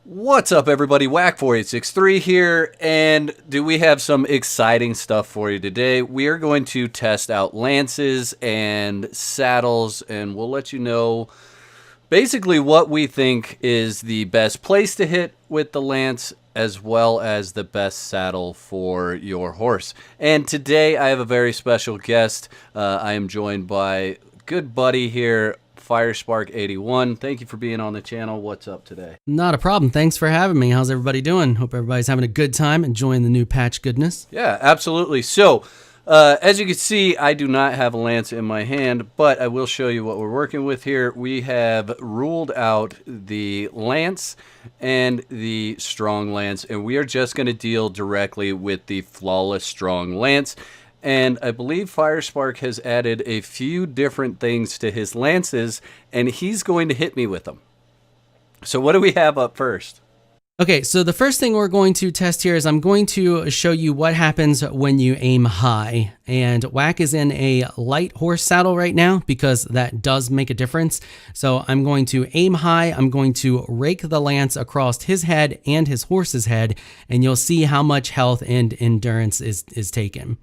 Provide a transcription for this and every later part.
What's up, everybody? Whack4863 here, and do we have some exciting stuff for you today? We are going to test out lances and saddles, and we'll let you know basically what we think is the best place to hit with the lance, as well as the best saddle for your horse. And today I have a very special guest. I am joined by a good buddy here, Firespark81. Thank you for being on the channel. What's up today? Not a problem. Thanks for having me. How's everybody doing? Hope everybody's having a good time, enjoying the new patch goodness. Yeah, absolutely. So, as you can see, I do not have a lance in my hand, but I will show you what we're working with here. We have ruled out the lance and the strong lance, and we are just going to deal directly with the flawless strong lance. And I believe Firespark has added a few different things to his lances, and he's going to hit me with them. So what do we have up first? Okay, so the first thing we're going to test here is I'm going to show you what happens when you aim high. And Whack is in a light horse saddle right now because that does make a difference. So I'm going to aim high. I'm going to rake the lance across his head and his horse's head, and you'll see how much health and endurance is taken.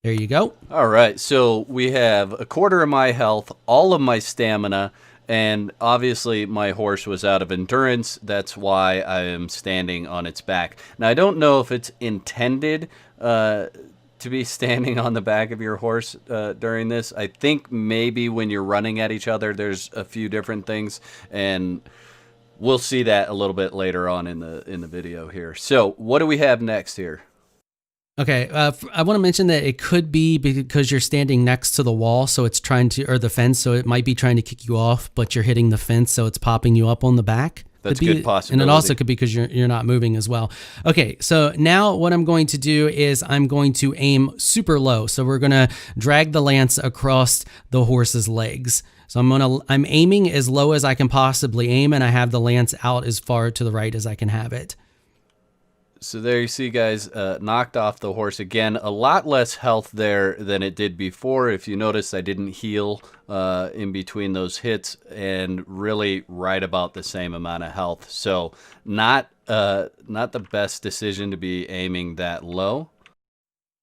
There you go. All right, so we have a quarter of my health, all of my stamina, and obviously my horse was out of endurance. That's why I am standing on its back. Now, I don't know if it's intended to be standing on the back of your horse during this. I think maybe when you're running at each other, there's a few different things, and we'll see that a little bit later on in the video here. So what do we have next here? Okay, I want to mention that it could be because you're standing next to the wall, so it's trying to, or the fence, so it might be trying to kick you off, but you're hitting the fence, so it's popping you up on the back. That's a good possibility. And it also could be because you're not moving as well. Okay, so now what I'm going to do is I'm going to aim super low. So we're going to drag the lance across the horse's legs. So I'm aiming as low as I can possibly aim, and I have the lance out as far to the right as I can have it. So there you see, guys, knocked off the horse again. A lot less health there than it did before. If you notice, I didn't heal in between those hits, and really right about the same amount of health. So not the best decision to be aiming that low.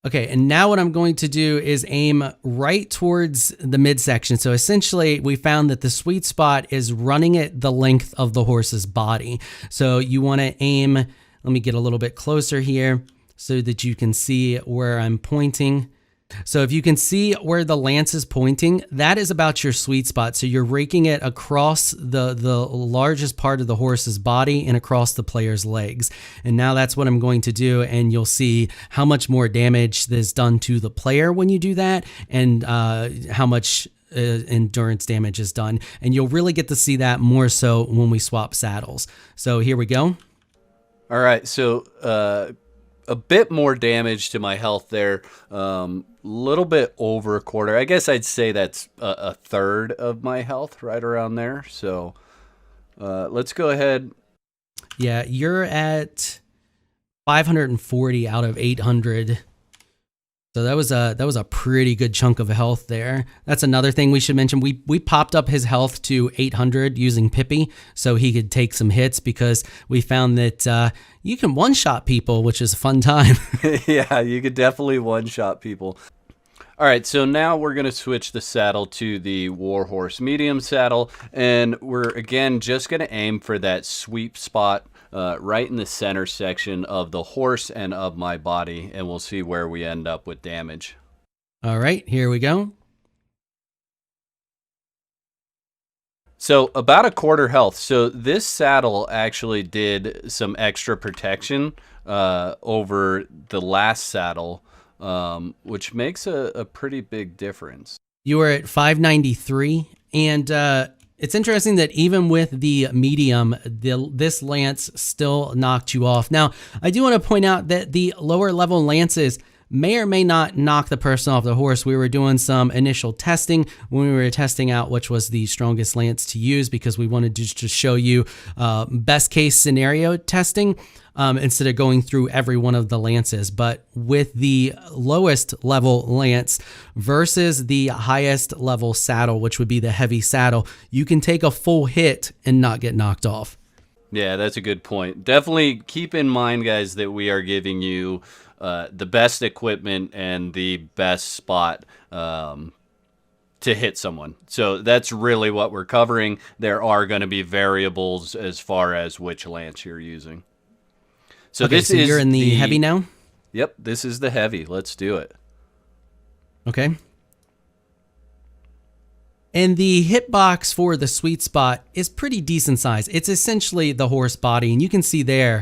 Okay, and now what I'm going to do is aim right towards the midsection. So essentially, we found that the sweet spot is running at the length of the horse's body. So you want to aim. Let me get a little bit closer here so that you can see where I'm pointing. So if you can see where the lance is pointing, that is about your sweet spot. So you're raking it across the largest part of the horse's body and across the player's legs. And now that's what I'm going to do, and you'll see how much more damage is done to the player when you do that, and how much endurance damage is done. And you'll really get to see that more so when we swap saddles. So here we go. All right, so a bit more damage to my health there, little bit over a quarter. I guess I'd say that's a third of my health, right around there. So let's go ahead. Yeah, you're at 540 out of 800. So that was a pretty good chunk of health there. That's another thing we should mention. We popped up his health to 800 using Pippi so he could take some hits, because we found that you can one-shot people, which is a fun time. Yeah, you could definitely one-shot people. All right, so now we're going to switch the saddle to the Warhorse medium saddle, and we're, again, just going to aim for that sweep spot right in the center section of the horse and of my body, and we'll see where we end up with damage. All right, here we go. So about a quarter health. So this saddle actually did some extra protection over the last saddle, which makes a pretty big difference. You were at 593, and it's interesting that even with the medium, this lance still knocked you off. Now, I do want to point out that the lower level lances may or may not knock the person off the horse. We were doing some initial testing when we were testing out which was the strongest lance to use, because we wanted to just show you best case scenario testing instead of going through every one of the lances. But with the lowest level lance versus the highest level saddle, which would be the heavy saddle, you can take a full hit and not get knocked off. Yeah, that's a good point. Definitely keep in mind, guys, that we are giving you the best equipment and the best spot to hit someone. So that's really what we're covering. There are going to be variables as far as which lance you're using. So Okay, this so is you're in the heavy now? Yep, this is the heavy. Let's do it. Okay. And the hitbox for the sweet spot is pretty decent size. It's essentially the horse body, and you can see there,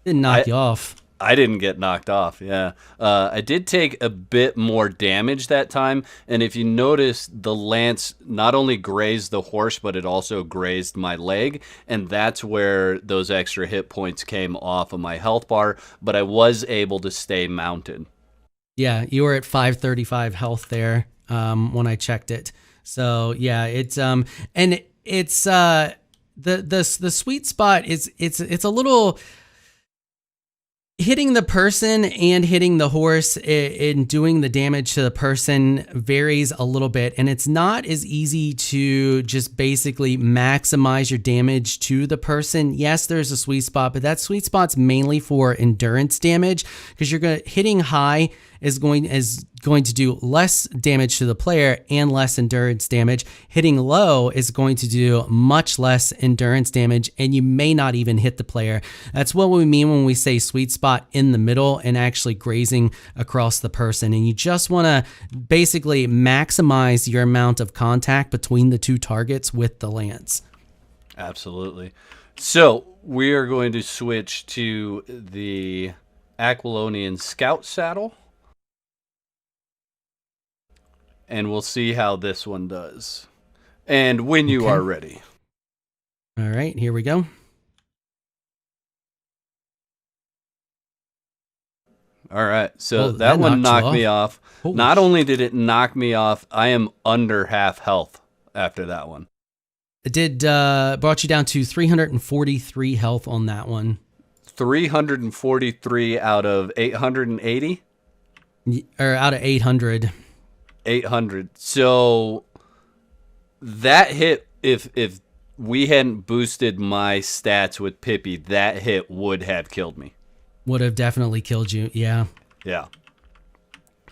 it didn't knock you off. I didn't get knocked off, yeah. I did take a bit more damage that time, and if you notice, the lance not only grazed the horse, but it also grazed my leg, and that's where those extra hit points came off of my health bar, but I was able to stay mounted. Yeah, you were at 535 health there when I checked it. So yeah, it's and it's the sweet spot is it's a little. Hitting the person and hitting the horse in doing the damage to the person varies a little bit, and it's not as easy to just basically maximize your damage to the person. Yes, there's a sweet spot, but that sweet spot's mainly for endurance damage, because hitting high is going to do less damage to the player and less endurance damage. Hitting low is going to do much less endurance damage, and you may not even hit the player. That's what we mean when we say sweet spot in the middle and actually grazing across the person. And you just want to basically maximize your amount of contact between the two targets with the lance. Absolutely. So we are going to switch to the Aquilonian Scout Saddle, and we'll see how this one does. And when you are ready. All right, here we go. All right, so that one knocked me off. Not only did it knock me off, I am under half health after that one. It did brought you down to 343 health on that one. 343 out of 880? Or out of 800. 800. So that hit, if we hadn't boosted my stats with Pippi, that hit would have killed me. Would have definitely killed you, yeah. Yeah.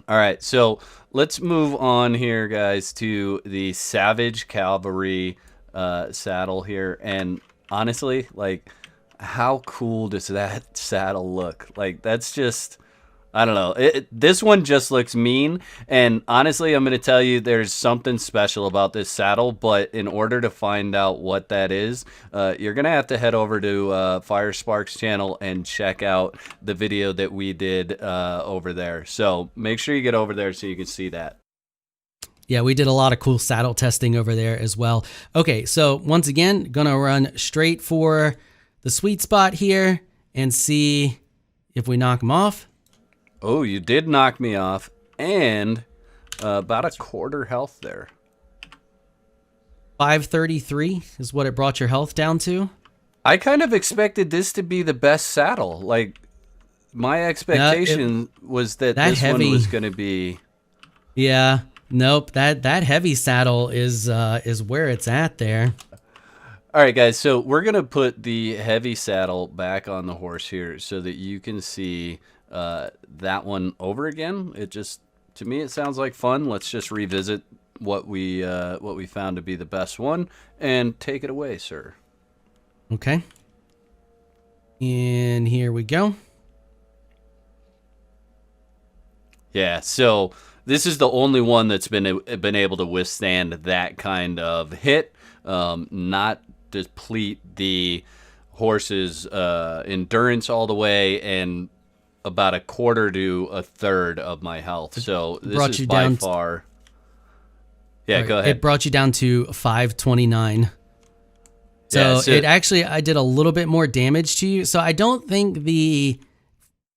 All right, so let's move on here, guys, to the Savage Kalbarri saddle here. And honestly, like, how cool does that saddle look? Like, that's just... I don't know. This one just looks mean, and honestly, I'm going to tell you there's something special about this saddle, but in order to find out what that is, you're going to have to head over to Firespark's channel and check out the video that we did over there. So make sure you get over there so you can see that. Yeah, we did a lot of cool saddle testing over there as well. Okay, so once again, going to run straight for the sweet spot here and see if we knock him off. Oh, you did knock me off, and about a quarter health there. 533 is what it brought your health down to. I kind of expected this to be the best saddle. Like, my expectation was that this one was going to be... Yeah, nope, that heavy saddle is where it's at there. All right, guys, so we're going to put the heavy saddle back on the horse here so that you can see... that one over again. It just, to me, it sounds like fun. Let's just revisit what we found to be the best one and take it away, sir. Okay. And here we go. Yeah, so this is the only one that's been able to withstand that kind of hit, not deplete the horse's endurance all the way, and about a quarter to a third of my health. So this is by far... Yeah, go ahead. It brought you down to 529. So it actually, I did a little bit more damage to you. So I don't think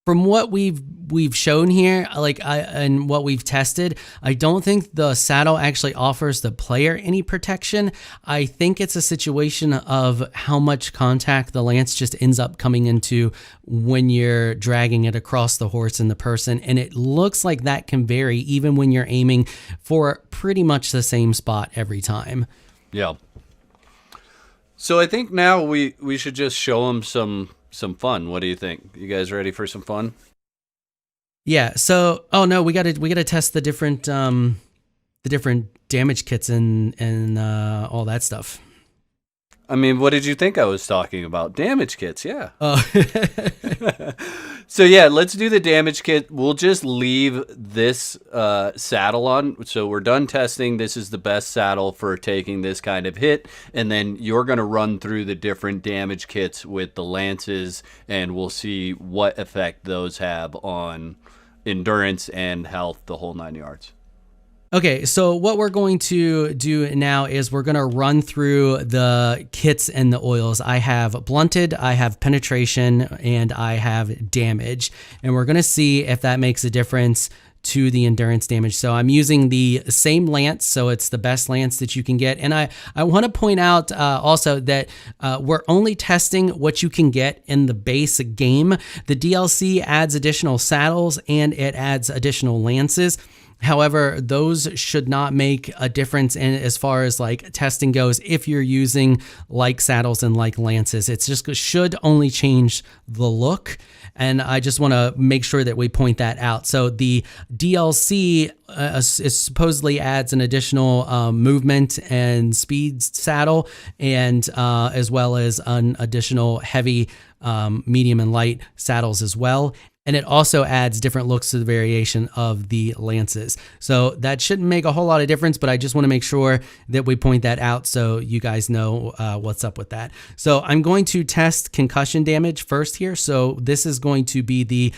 from what we've shown here, and what we've tested, I don't think the saddle actually offers the player any protection. I think it's a situation of how much contact the lance just ends up coming into when you're dragging it across the horse and the person. And it looks like that can vary even when you're aiming for pretty much the same spot every time. Yeah. So I think now we should just show them some fun. What do you think? You guys ready for some fun? Yeah. So, oh no, we gotta test the different damage kits and all that stuff. I mean, what did you think I was talking about? Damage kits, yeah. Oh. So yeah, let's do the damage kit. We'll just leave this saddle on. So we're done testing. This is the best saddle for taking this kind of hit. And then you're going to run through the different damage kits with the lances, and we'll see what effect those have on endurance and health, the whole 9 yards. Okay, so what we're going to do now is we're going to run through the kits and the oils. I have blunted, I have penetration, and I have damage. And we're going to see if that makes a difference to the endurance damage. So I'm using the same lance, so it's the best lance that you can get. And I want to point out also that we're only testing what you can get in the base game. The DLC adds additional saddles and it adds additional lances. However, those should not make a difference in as far as like testing goes if you're using like saddles and like lances. It's just should only change the look. And I just want to make sure that we point that out. So the DLC supposedly adds an additional movement and speed saddle, and as well as an additional heavy, medium, and light saddles as well. And it also adds different looks to the variation of the lances. So that shouldn't make a whole lot of difference, but I just want to make sure that we point that out so you guys know what's up with that. So I'm going to test concussion damage first here. So this is going to be the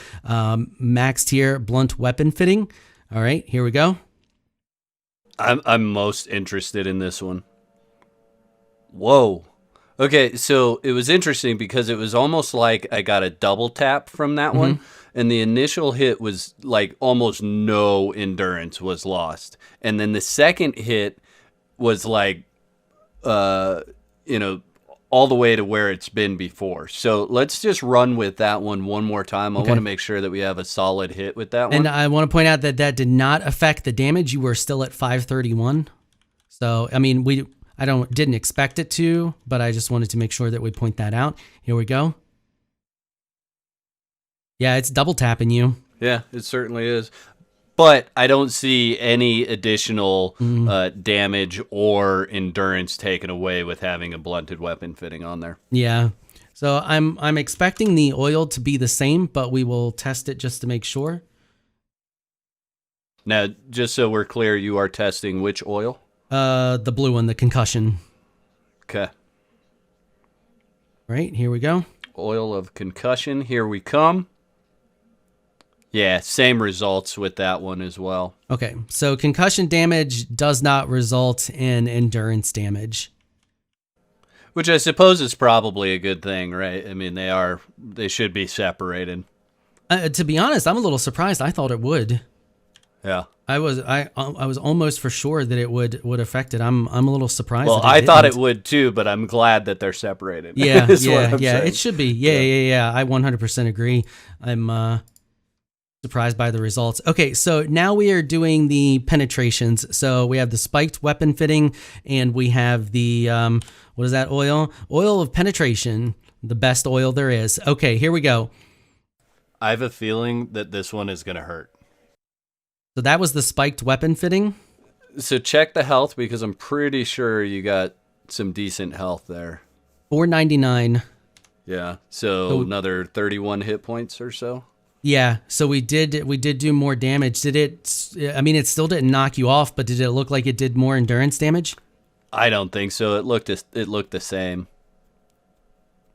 max tier blunt weapon fitting. All right, here we go. I'm most interested in this one. Whoa. Okay, so it was interesting because it was almost like I got a double tap from that one, and the initial hit was like almost no endurance was lost. And then the second hit was like, all the way to where it's been before. So let's just run with that one more time. I want to make sure that we have a solid hit with that one. And I want to point out that that did not affect the damage. You were still at 531. So, I mean, didn't expect it to, but I just wanted to make sure that we point that out. Here we go. Yeah, it's double tapping you. Yeah, it certainly is. But I don't see any additional damage or endurance taken away with having a blunted weapon fitting on there. Yeah. So I'm expecting the oil to be the same, but we will test it just to make sure. Now, just so we're clear, you are testing which oil? The blue one, the concussion. Okay. Right, here we go. Oil of concussion, here we come. Yeah, same results with that one as well. Okay, so concussion damage does not result in endurance damage. Which I suppose is probably a good thing, right? I mean, they should be separated. To be honest, I'm a little surprised. I thought it would. Yeah. I was almost for sure that it would affect it. I'm a little surprised. Well, I thought it would too, but I'm glad that they're separated. Yeah, yeah. It should be. Yeah. I 100% agree. I'm surprised by the results. Okay, so now we are doing the penetrations. So we have the spiked weapon fitting, and we have the what is that oil? Oil of penetration, the best oil there is. Okay, here we go. I have a feeling that this one is gonna hurt. So that was the spiked weapon fitting. So check the health because I'm pretty sure you got some decent health there. 499. Yeah. So another 31 hit points or so. Yeah. So we did do more damage. Did it? I mean, it still didn't knock you off, but did it look like it did more endurance damage? I don't think so. It looked the same.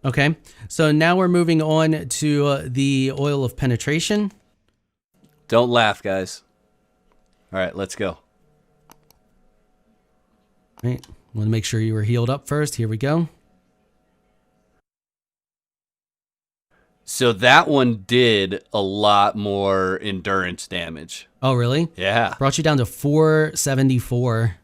Okay. So now we're moving on to the oil of penetration. Don't laugh, guys. All right, let's go. All right. Want to make sure you were healed up first. Here we go. So that one did a lot more endurance damage. Oh, really? Yeah. Brought you down to 474.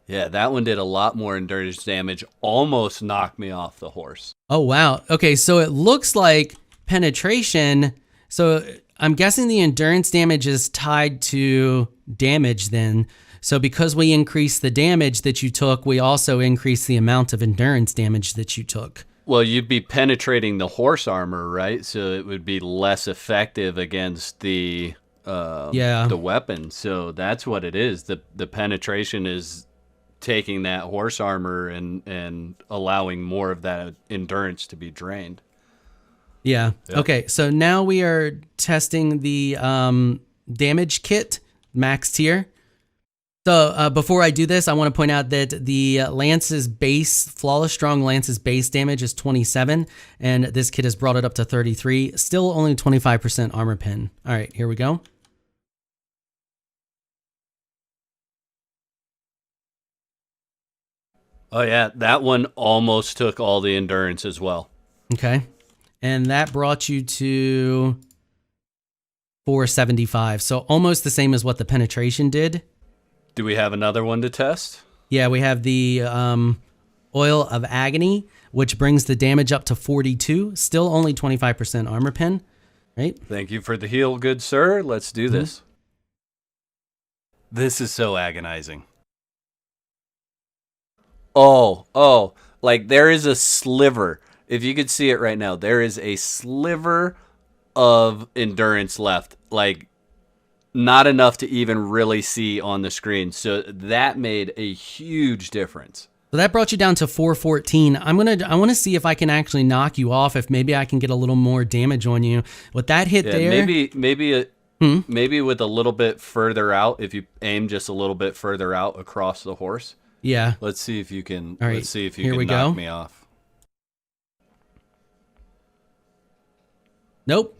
Yeah, that one did a lot more endurance damage. Almost knocked me off the horse. Oh, wow. Okay, so it looks like penetration. So I'm guessing the endurance damage is tied to damage then. So because we increased the damage that you took, we also increased the amount of endurance damage that you took. Well, you'd be penetrating the horse armor, right? So it would be less effective against the weapon. So that's what it is. The penetration is taking that horse armor and allowing more of that endurance to be drained. Yeah. Yep. Okay, so now we are testing the damage kit, max tier. So before I do this, I want to point out that the Lance's base, Flawless Strong Lance's base damage is 27, and this kit has brought it up to 33. Still only 25% armor pen. All right, here we go. Oh yeah, that one almost took all the endurance as well. Okay. And that brought you to 475. So almost the same as what the penetration did. Do we have another one to test? Yeah, we have the Oil of Agony, which brings the damage up to 42. Still only 25% armor pen, right? Thank you for the heal, good sir. Let's do this. This is so agonizing. Oh, like there is a sliver. If you could see it right now, there is a sliver of endurance left. Like, not enough to even really see on the screen. So that made a huge difference. So that brought you down to 414. I want to see if I can actually knock you off. If maybe I can get a little more damage on you. With that hit there, maybe with a little bit further out. If you aim just a little bit further out across the horse. Yeah. Let's see if you can. All right, let's see if you here can we knock go. me off. Nope.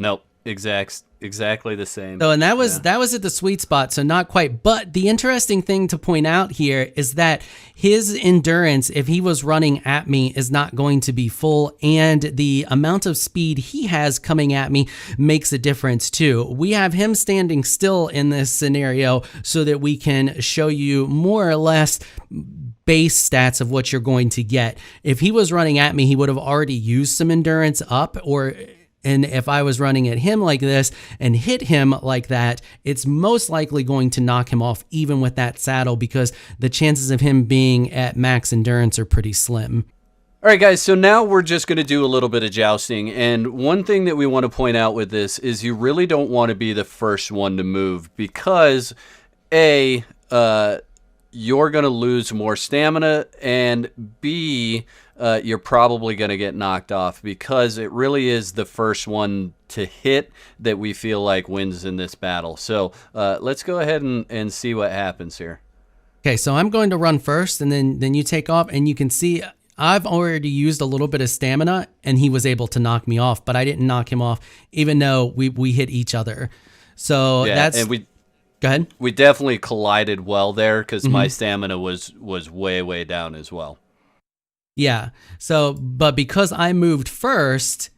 Exactly the same. So, and that was at the sweet spot, so not quite. But the interesting thing to point out here is that his endurance, if he was running at me, is not going to be full, and the amount of speed he has coming at me makes a difference too. We have him standing still in this scenario so that we can show you more or less base stats of what you're going to get. If he was running at me, he would have already used some endurance up, and if I was running at him like this and hit him like that, it's most likely going to knock him off even with that saddle, because the chances of him being at max endurance are pretty slim. All right, guys, so now we're just going to do a little bit of jousting. And one thing that we want to point out with this is you really don't want to be the first one to move, because you're going to lose more stamina, and B, you're probably going to get knocked off, because it really is the first one to hit that we feel like wins in this battle. So let's go ahead and see what happens here. Okay, so I'm going to run first, and then you take off, and you can see I've already used a little bit of stamina, and he was able to knock me off, but I didn't knock him off, even though we hit each other. So go ahead. We definitely collided well there, because my stamina was way down as well. Yeah. So, but because I moved first,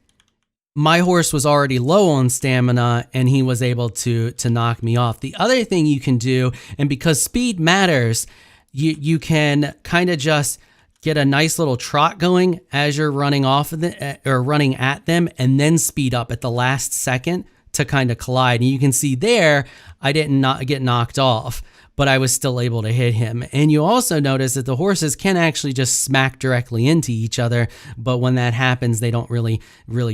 my horse was already low on stamina, and he was able to knock me off. The other thing you can do, and because speed matters, you can kind of just get a nice little trot going as you're running off of or running at them, and then speed up at the last second to kind of collide. And you can see there, I didn't get knocked off, but I was still able to hit him. And you also notice that the horses can actually just smack directly into each other, but when that happens, they don't really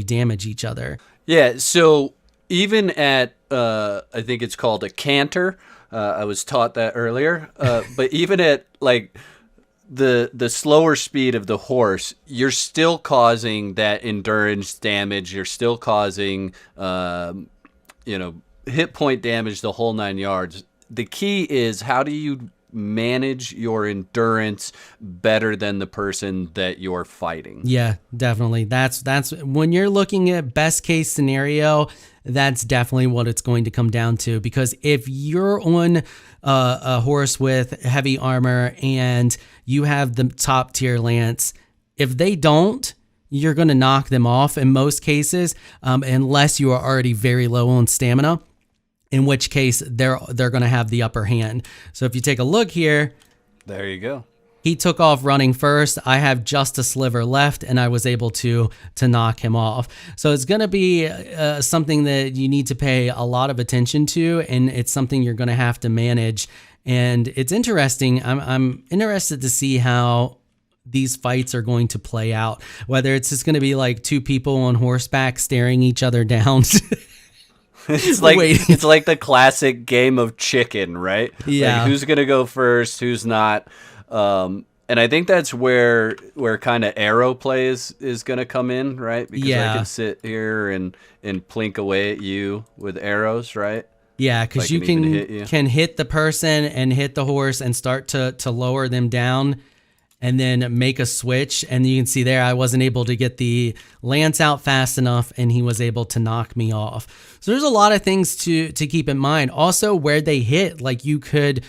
damage each other. Yeah, so even at, I think it's called a canter, I was taught that earlier, but even at like the slower speed of the horse, you're still causing that endurance damage, you're still causing, hit point damage, the whole 9 yards. The key is, how do you manage your endurance better than the person that you're fighting? Yeah, definitely. That's when you're looking at best case scenario, that's definitely what it's going to come down to. Because if you're on a horse with heavy armor and you have the top tier lance, if they don't, you're going to knock them off in most cases, unless you are already very low on stamina, in which case they're going to have the upper hand. So if you take a look here, there you go. He took off running first. I have just a sliver left, and I was able to knock him off. So it's going to be something that you need to pay a lot of attention to, and it's something you're going to have to manage And it's interesting. I'm interested to see how these fights are going to play out, whether it's just going to be like two people on horseback staring each other down. It's like the classic game of chicken, right? Yeah. Like, who's gonna go first? Who's not? And I think that's where kind of arrow play is gonna come in, right? Because I can sit here and plink away at you with arrows, right? Yeah, because you can hit the person and hit the horse and start to lower them down, and then make a switch. And you can see there, I wasn't able to get the lance out fast enough, and he was able to knock me off. So there's a lot of things to keep in mind. Also, where they hit, like you could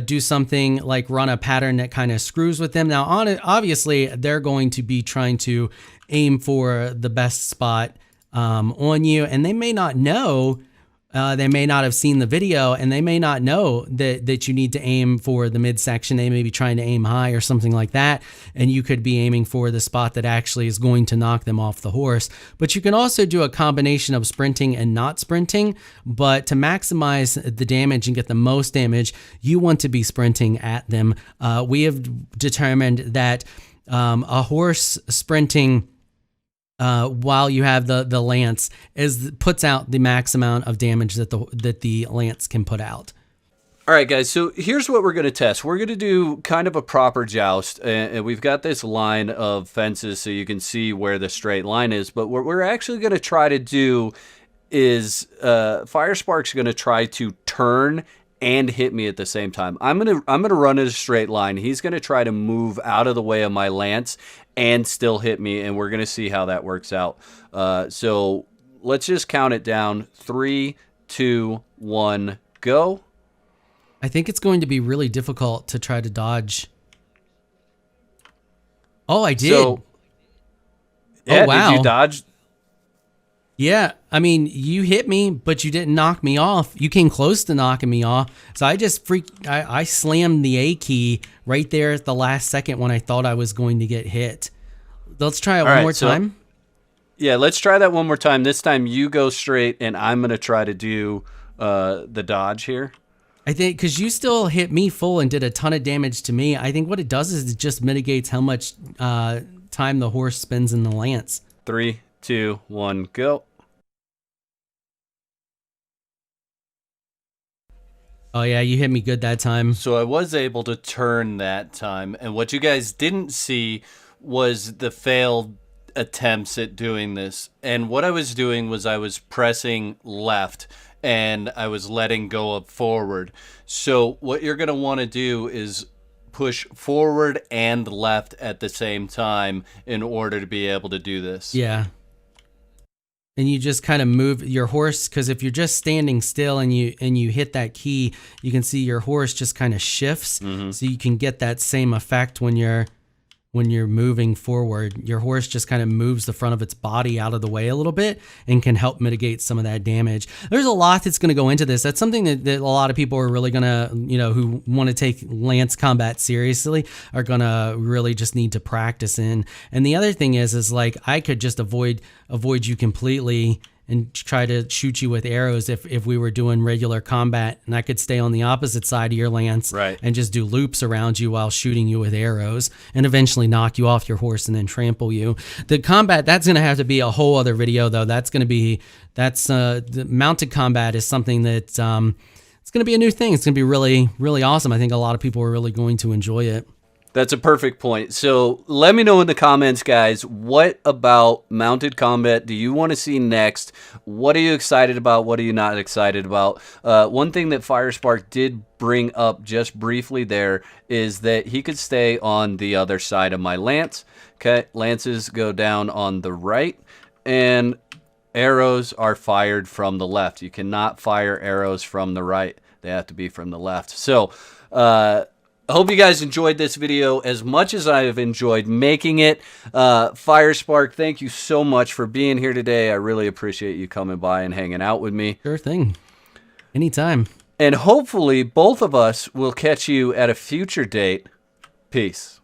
do something like run a pattern that kind of screws with them. Now, obviously, they're going to be trying to aim for the best spot on you, and they may not know. They may not have seen the video, and they may not know that you need to aim for the midsection. They may be trying to aim high or something like that, and you could be aiming for the spot that actually is going to knock them off the horse. But you can also do a combination of sprinting and not sprinting, but to maximize the damage and get the most damage, you want to be sprinting at them. We have determined that a horse sprinting while you have the lance puts out the max amount of damage that the lance can put out. All right, guys, so here's what we're going to test. We're going to do kind of a proper joust, and we've got this line of fences so you can see where the straight line is, but what we're actually going to try to do is Firespark's going to try to turn and hit me at the same time. I'm gonna run in a straight line. He's gonna try to move out of the way of my lance and still hit me, and we're gonna see how that works out. So let's just count it down. 3, 2, 1, go. I think it's going to be really difficult to try to dodge. Oh, I did. So, yeah, oh, wow. Did you dodge? Yeah, I mean, you hit me, but you didn't knock me off. You came close to knocking me off. So I just I slammed the A key right there at the last second when I thought I was going to get hit. Let's try it one more time. Yeah, let's try that one more time. This time you go straight, and I'm going to try to do the dodge here. I think because you still hit me full and did a ton of damage to me. I think what it does is it just mitigates how much time the horse spends in the lance. 3, 2, 1, go. Oh, yeah, you hit me good that time. So I was able to turn that time. And what you guys didn't see was the failed attempts at doing this. And what I was doing was I was pressing left and I was letting go of forward. So what you're going to want to do is push forward and left at the same time in order to be able to do this. Yeah. And you just kind of move your horse, because if you're just standing still and you hit that key, you can see your horse just kind of shifts. Mm-hmm. So you can get that same effect when you're moving forward. Your horse just kind of moves the front of its body out of the way a little bit and can help mitigate some of that damage. There's a lot that's going to go into this. That's something that a lot of people are really going to, who want to take lance combat seriously, are going to really just need to practice in. And the other thing is like, I could just avoid you completely and try to shoot you with arrows if we were doing regular combat, and I could stay on the opposite side of your lance, right, and just do loops around you while shooting you with arrows and eventually knock you off your horse and then trample you. The combat, that's going to have to be a whole other video though. The mounted combat is something that it's going to be a new thing. It's going to be really, really awesome. I think a lot of people are really going to enjoy it. That's a perfect point. So let me know in the comments, guys, what about mounted combat do you want to see next? What are you excited about? What are you not excited about? One thing that Firespark did bring up just briefly there is that he could stay on the other side of my lance. Okay, lances go down on the right, and arrows are fired from the left. You cannot fire arrows from the right. They have to be from the left. So, I hope you guys enjoyed this video as much as I have enjoyed making it. Firespark, thank you so much for being here today. I really appreciate you coming by and hanging out with me. Sure thing. Anytime. And hopefully both of us will catch you at a future date. Peace.